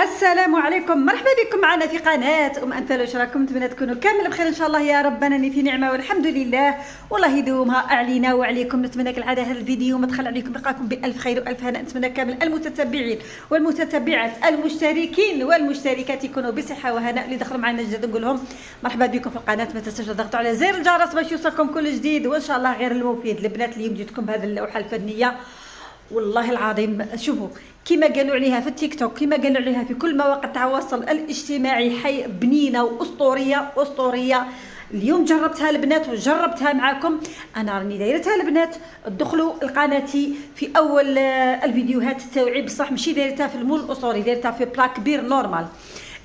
السلام عليكم، مرحبا بكم معنا في قناه انفال. واش راكم؟ نتمنى تكونوا كامل بخير ان شاء الله يا رب. انني في نعمه والحمد لله، والله يدومها علينا وعليكم. نتمنى كالعاده هذا الفيديو ما دخل عليكم بقاكم بالف خير والف هناء. نتمنى كامل المتتبعين والمتتبعات المشتركين والمشتركات يكونوا بصحه وهناء. اللي دخلوا معنا جديد نقول لهم مرحبا بكم في القناه. ما تنساوش تضغطوا على زر الجرس باش يوصلكم كل جديد، وان شاء الله غير المفيد. البنات اليوم جيتكم بهذه اللوحه الفنيه والله العظيم. شوفوا كما قالوا عليها في التيك توك، كما قالوا عليها في كل مواقع التواصل الاجتماعي، حي بنينه واسطوريه اسطوريه. اليوم جربتها البنات وجربتها معكم. انا راني دايرتها البنات، دخلوا لقناتي في اول الفيديوهات تاوعي، بصح ماشي دايرتها في المول الاسطوري، دايرتها في بلا كبير نورمال.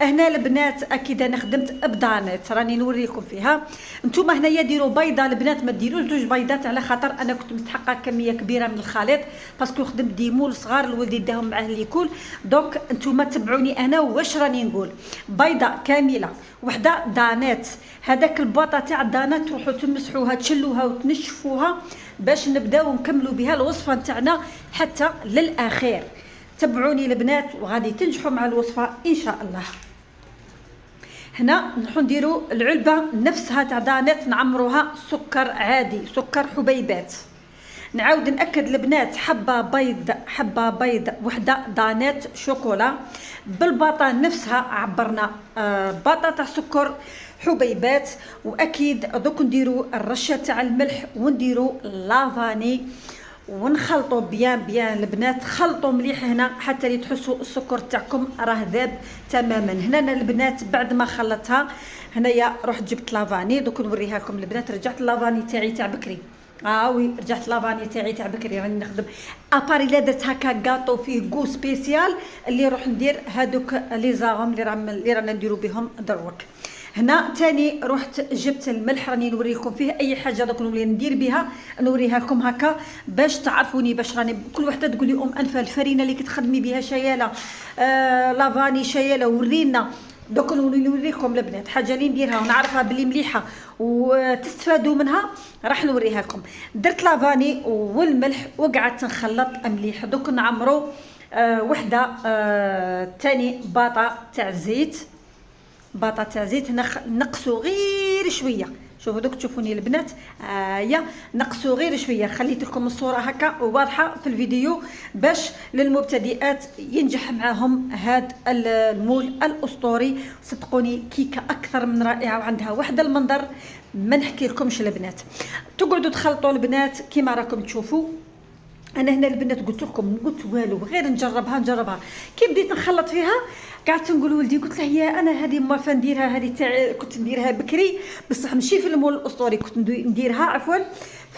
هنا البنات اكيد انا خدمت ابدانات راني نوريكم فيها. نتوما هنايا ديروا بيضه البنات، ما ديروش زوج بيضات على خاطر انا كنت مستحقه كميه كبيره من الخليط، باسكو خدمت ديمول صغار الولد داهم معاه ليكول. دونك نتوما تبعوني انا واش راني نقول. بيضه كامله وحده دانات، هذاك الباطه تاع الدانات تروحوا تمسحوها تشلوها وتنشفوها باش نبداو نكملوا بها الوصفه نتاعنا حتى للاخير. تبعوني البنات وغادي تنجحوا مع الوصفه ان شاء الله. هنا نروحو نديرو العلبه نفسها تاع دانات، نعمروها سكر عادي، سكر حبيبات. نعاود ناكد البنات، حبه بيض وحده دانات شوكولا. بالباطه نفسها عبرنا باطه تاع سكر حبيبات. واكيد دوك نديرو الرشه تاع الملح ونديرو لافاني ونخلطوا بيان البنات. خلطوا مليح هنا حتى اللي تحسوا السكر تاعكم راه ذاب تماما. هنا البنات بعد ما خلطتها هنايا رحت جبت لافاني، دوك نوريها لكم البنات. رجعت لافاني تاعي تاع بكري، وي رجعت لافاني تاعي تاع بكري راني نخدم اباري. لا درت هكا كاطو فيه كو سبيسيال اللي نروح ندير هذوك لي زاغوم اللي رانا نديرو بهم دروك. هنا تاني رحت جبت الملح، راني نوريكم فيه اي حاجه دوك نولي ندير بها نوريها لكم هكا باش تعرفوني، باش راني كل وحده تقول لي انفال الفرينه اللي كتخدمي بها شياله، لافاني شياله ورينا. دوك نوريكم البنات حاجه اللي نديرها ونعرفها بلي مليحه وتستفادوا منها راح نوريها لكم. درت لافاني والملح وقعدت نخلط مليح. دوك نعمرو وحده تاني باطه تاع زيت، باطه تاع زيت نقصوا غير شويه. شوفوا دوك تشوفوني البنات، نقصوا غير شويه. خليت لكم الصوره هكا واضحه في الفيديو باش للمبتدئات ينجح معاهم هذا المول الاسطوري. صدقوني كيكه اكثر من رائعه وعندها واحد المنظر ما نحكي لكمش البنات. تقعدوا تخلطوا البنات كيما راكم تشوفوا. انا هنا البنات قلت لكم قلت والو غير نجربها. كي بديت نخلط فيها قعدت نقول ولدي، قلت له يا انا هذه موالفه نديرها، هذه تاع كنت نديرها بكري بصح ماشي في المول الاسطوري، كنت نديرها عفوا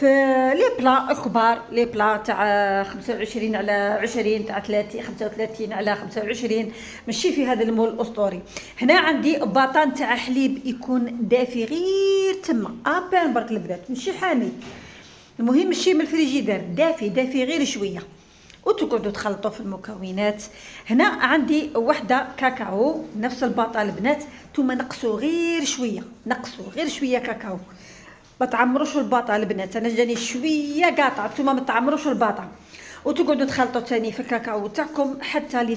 في لي بلا الكبار، لي بلا تاع 25 على 20 تاع 30 35 على 25، ماشي في هذا المول الاسطوري. هنا عندي باطان تاع حليب يكون دافي غير تما ابان برك البنات، ماشي حامي، المهم ماشي من الفريجيدير، دافي غير شويه. وتقعدوا تخلطوا في المكونات. هنا عندي وحده كاكاو نفس الباطه البنات، ثم نقصوا غير شويه كاكاو. ما تعمروش الباطه البنات، انا جاني شويه قاطع، ثم ما تعمروش الباطه. وتقعدوا تخلطوا ثاني في الكاكاو تاعكم حتى اللي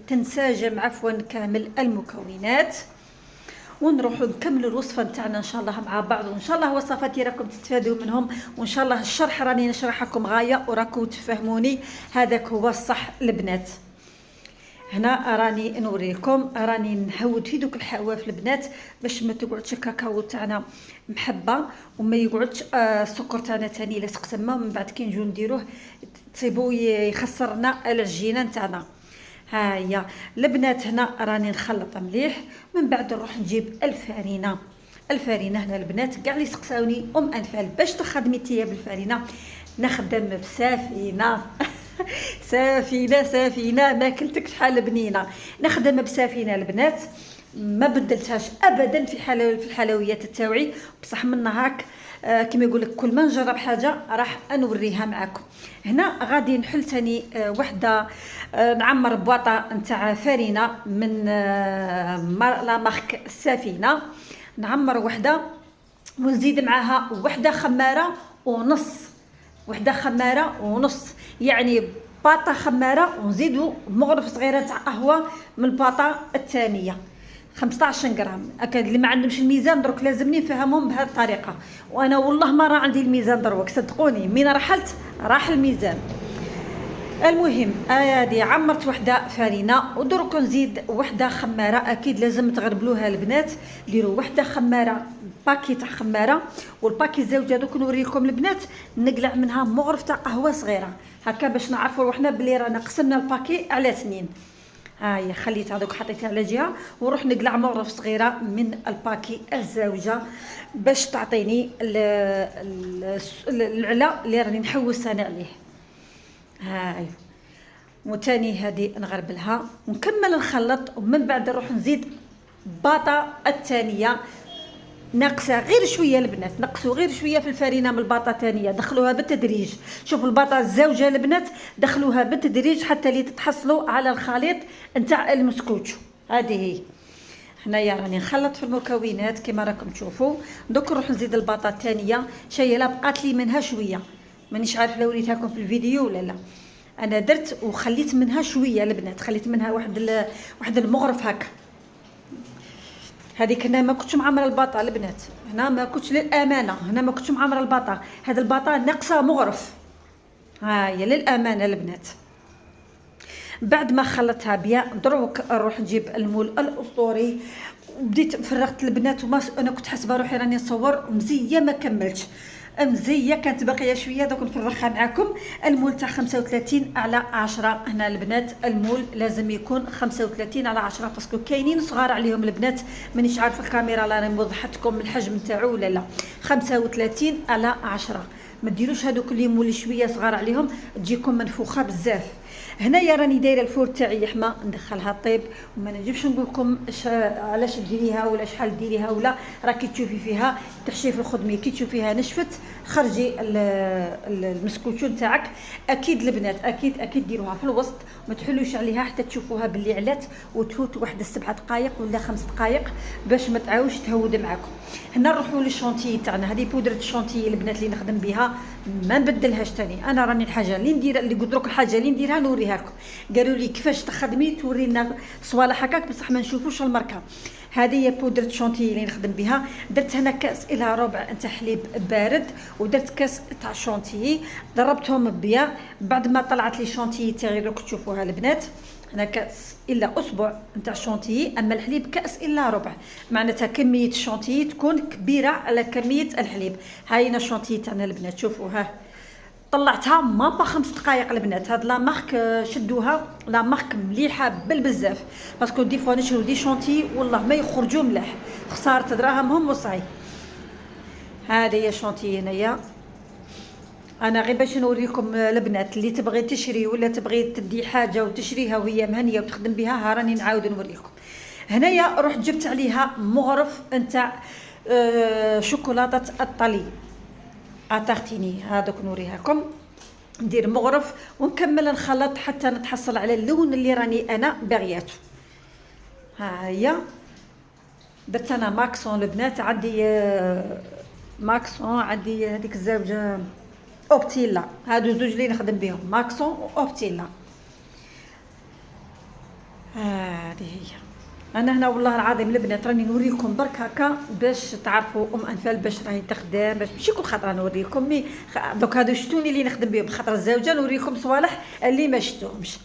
تنسجم عفوا كامل المكونات. ونروحوا نكملوا الوصفه نتاعنا ان شاء الله مع بعض، وان شاء الله وصفاتي راكم تستفادوا منهم، وان شاء الله الشرح راني نشرح لكم غايه وراكم تفهموني. هذاك هو الصح البنات. هنا راني نوريكم، راني نهود في دوك الحواف البنات باش ما تقعدش الكاكاو تاعنا محبه وما يقعدش السكر تاعنا ثاني لاصق تما، من بعد كي نجيو نديروه تصيبو يخسرنا العجينه نتاعنا. ها هي البنات هنا راني نخلط مليح، من بعد نروح نجيب الفرينه. هنا البنات كاع اللي سقساوني انفال باش تخدمي تيا بالفرينه، نخدم بسفينه سفينه ما كلتك شحال بنينه. نخدم بسفينه البنات، ما بدلتهاش ابدا في الحلويات تاوعي، بصح من هاك كما يقول لك كل ما نجرب حاجه راح نوريها معكم. هنا غادي نحل ثاني وحده، نعمر بواطه نتاع فرينه من لا مارك السفينه، نعمر وحده ونزيد معاها وحده خماره ونص، يعني باطه خماره ونزيدوا مغرف صغيره تاع قهوه من الباطه الثانيه 15 غرام. اكاد اللي ما عندهمش الميزان درك لازمني نفهمهم بهذه الطريقه، وانا والله ما راه عندي الميزان دروك صدقوني، من رحلت راح الميزان. المهم هادي عمرت وحده فرينه ودرك نزيد وحده خماره. اكيد لازم تغربلوها البنات، ديروا وحده خماره باكي تاع خماره، والباكي الزوج هذوك نوريكم البنات نقلع منها مغرف تاع قهوه صغيره هكا باش نعرفوا روحنا بلي رانا قسمنا الباكي على 2. ها هي خليت هذوك حطيتها على جهه ونروح نقلع مغرف صغيره من الباكي الزوجه باش تعطيني العلا اللي راني نحوس انا عليه. هاي وتاني هذه نغربلها ونكمل نخلط، ومن بعد نروح نزيد باطه الثانيه ناقصه غير شويه البنات، نقصوا غير شويه في الفرينه من الباطه الثانيه، دخلوها بالتدريج. شوفوا الباطه الزوجه البنات دخلوها بالتدريج حتى لي تتحصلوا على الخليط نتاع المسكوتشو. هذه هي هنايا راني نخلط في المكونات كما راكم تشوفوا. دوك نروح نزيد الباطه الثانيه، شيله بقات لي منها شويه، مانيش عارف لو وريتها لكم في الفيديو ولا لا. انا درت وخليت منها شويه البنات، خليت منها واحد المغرف هكا. هذيك هنا ما كنتش معمره الباطه البنات، هنا ما كنتش للامانه، هنا ما كنتش معمره الباطه، هذا الباطه ناقصه مغرف. ها هي للامانه البنات. بعد ما خلطتها بيان دروك نروح نجيب المول الاسطوري، وبديت فرغت البنات وما انا كنت حاسبه روحي راني نصور مزيه ما كملتش، مزيه كانت باقيه شويه دوك نفرغها معكم. المول تاع 35 على 10 هنا البنات، المول لازم يكون 35 على 10 باسكو كاينين صغار عليهم البنات، مانيش عارفه الكاميرا لا راني وضحتكم الحجم تاعو ولا لا. 35 على 10، ما ديروش هذوك اللي مول شويه صغار عليهم تجيكم منفوخه بزاف. هنايا راني دايره الفور تاعي يحمى ندخلها طيب، وما نجيبش نقول لكم علاش ديريها ولا شحال ديريها ولا، راكي تشوفي فيها تحشيف الخدمي كي تشوفيها نشفت خرجي المسكوتشو نتاعك. اكيد البنات اكيد ديروها في الوسط، ما تحلوش عليها حتى تشوفوها باللي علات وتفوت واحد 7 دقائق ولا 5 دقائق باش ما تعاوش تهود معكم. هنا نروحوا للشونتي تاعنا، هذه بودره الشونتي البنات اللي نخدم بها ما نبدلهاش ثاني. انا راني الحاجه اللي ندير اللي قلت لكم الحاجه اللي نديرها نوريها لكم. قالوا لي كيفاش تخدمي تورينا صوالح هكاك بصح ما نشوفوش الماركه. هذه هي بودره شونتي اللي نخدم بها. درت هنا كاس الى ربع نتاع حليب بارد، ودرت كاس تاع شونتي ضربتهم بيان. بعد ما طلعت لي شونتي تاعي راكم تشوفوها البنات، هنا كاس الا اسبوع نتاع شونتي، اما الحليب كاس الا ربع، معناتها كميه الشونتي تكون كبيره على كميه الحليب. هاينا الشونتي تاعنا البنات شوفوا ها طلعتها ما 5 دقائق البنات. هاد لا مارك شدوها، لا مارك مليحه بالبزاف باسكو دي فوا نشرو دي شونتي والله ما يخرجوا ملاح، خساره دراهمهم وصاي. هذه هي شونتي هنايا. انا غير باش نوريكم البنات اللي تبغي تشري ولا تبغي تدي حاجه وتشريها وهي مهنيه وتخدم بها، ها راني نعاود نوريكم. هنايا رحت جبت عليها مغرف نتاع شوكولاته الطلي اتارتيني، هذوك نوريها لكم. ندير مغرف ونكمل نخلط حتى نتحصل على اللون اللي راني انا باغياته. ها هي درت انا ماكسون البنات، عندي ماكسون، عندي هذيك الزوجه اوبتيلا، هادو زوج اللي نخدم بهم ماكسون واوبتيلا. هذه هي. انا هنا والله العظيم البنات راني نوريكم برك هكا باش تعرفوا انفال باش راهي تخدم، باش ماشي كل خطره نوريكم مي دوك هادو شتوني اللي نخدم بهم، خاطر الزوجه نوريكم صوالح اللي ما شفتوهمش.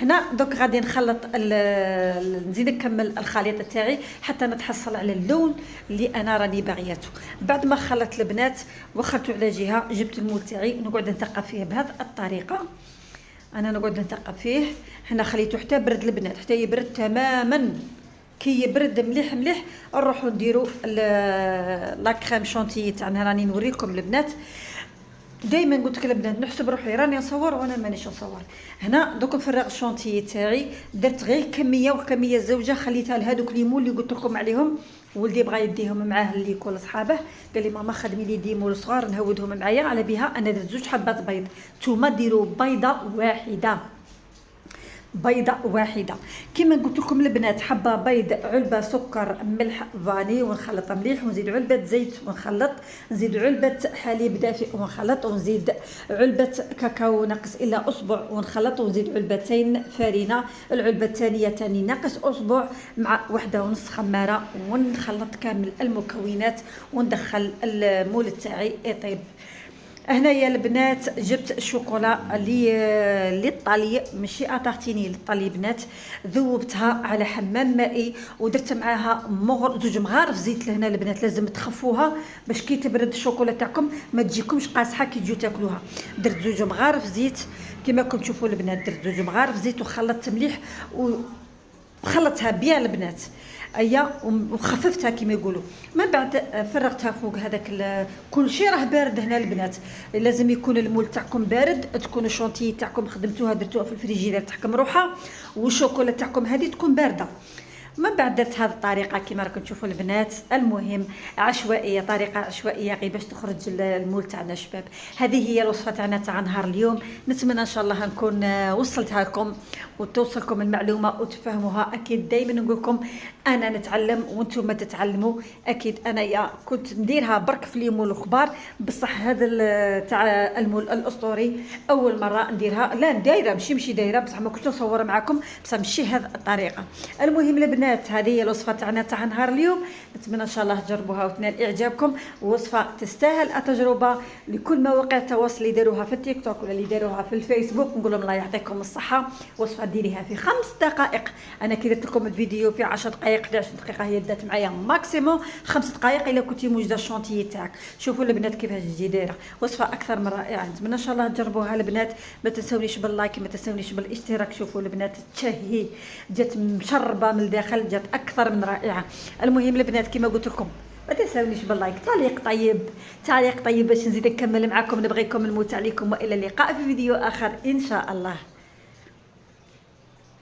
هنا دوك غادي نخلط نزيد نكمل الخليط تاعي حتى نتحصل على اللون اللي انا راني باغياته. بعد ما خلطت البنات وخرته على جهه، جبت المول تاعي نقعد نثقب فيه بهذه الطريقه. انا نقعد نثقب فيه. هنا خليته حتى برد البنات، حتى يبرد تماما. كي يبرد مليح مليح نروحو نديرو لا كريم شونتيي تاعنا. راني نوريكم البنات، دائما قلت لكم البنات نحسب روحي راني نصور وانا مانيش نصور. هنا دوك نفرغ الشونتيي تاعي، درت غير كميه وكميه زوجه خليتها لهذوك ليمون اللي قلت لكم عليهم. ولدي بغى يديهم معاه اللي يكون صحابه، قال لي ماما خدمي لي ديمول صغار نهودهم معايا على بها. انا درت 2 حبات بيض، نتوما ديروا بيضه واحده. بيضه واحده. كما قلت لكم البنات، حبه بيض، علبه سكر، ملح، فاني، ونخلط مليح، ونزيد علبه زيت ونخلط، نزيد علبه حليب دافئ ونخلط، ونزيد علبه كاكاو ناقص الا اصبع ونخلط، ونزيد علبتين فرينه، العلبه الثانيه ثاني ناقص اصبع، مع 1.5 خماره، ونخلط كامل المكونات وندخل المول تاعي يطيب. هنايا البنات جبت الشوكولا اللي الطالي، ماشي اتارتيني، للطالي بنات، ذوبتها على حمام مائي ودرت معاها زوج مغارف زيت. لهنا البنات لازم تخفوها باش كي تبرد الشوكولا تاعكم ما تجيكمش قاصحه كي تجيو تاكلوها. درت زوج مغارف زيت كما راكم تشوفوا البنات، درت زوج مغارف زيت وخلطت مليح وخلطتها بيان البنات ايا، وخففتها كما يقولوا. من بعد فرغتها فوق هذاك كل شيء راه بارد. هنا البنات لازم يكون المول تاعكم بارد، تكون الشونتي تاعكم خدمتوها درتوها في الفريجيدير تاعكم روحها، والشوكولا تاعكم هذه تكون بارده. من بعد درت هذه الطريقه كما راكم تشوفوا البنات. المهم عشوائيه، طريقه عشوائيه غير باش تخرج المول تاعنا شباب. هذه هي الوصفه تاعنا تاع نهار اليوم، نتمنى ان شاء الله نكون وصلتها لكم وتوصلكم المعلومه وتفهموها. اكيد دائما نقول لكم انا نتعلم وانتم تتعلموا. اكيد انايا كنت نديرها برك في اليوم الكبار، بصح هذا تاع المول الاسطوري اول مره نديرها. لا دايره ماشي دايره، بصح ما كنتش نصور معكم، بصح ماشي هذه الطريقه. المهم البنات هذه هي الوصفه تاعنا تاع نهار اليوم، نتمنى ان شاء الله تجربوها وتنال اعجابكم. وصفه تستاهل التجربه. لكل مواقع التواصل اللي داروها في التيك توك ولا اللي داروها في الفيسبوك نقول لهم الله يعطيكم الصحه. وصفه ديريها في 5 دقائق. انا كي درت لكم الفيديو في 10 دقائق 11 دقيقه، هي دات معايا ماكسيموم 5 دقائق الا كنتي موجده الشونتيي تاعك. شوفوا البنات كيفاش تجي دايره، وصفه اكثر من رائعه. نتمنى ان شاء الله تجربوها البنات. ما تنسونيش باللايك، ما تنسونيش بالاشتراك. شوفوا البنات تشهي، جات مشربه من الداخل، جات اكثر من رائعه. المهم البنات كما قلت لكم ما تنسونيش باللايك. تعليق طيب باش نزيد نكمل معكم. نبغيكم نموت عليكم، والى اللقاء في فيديو اخر ان شاء الله.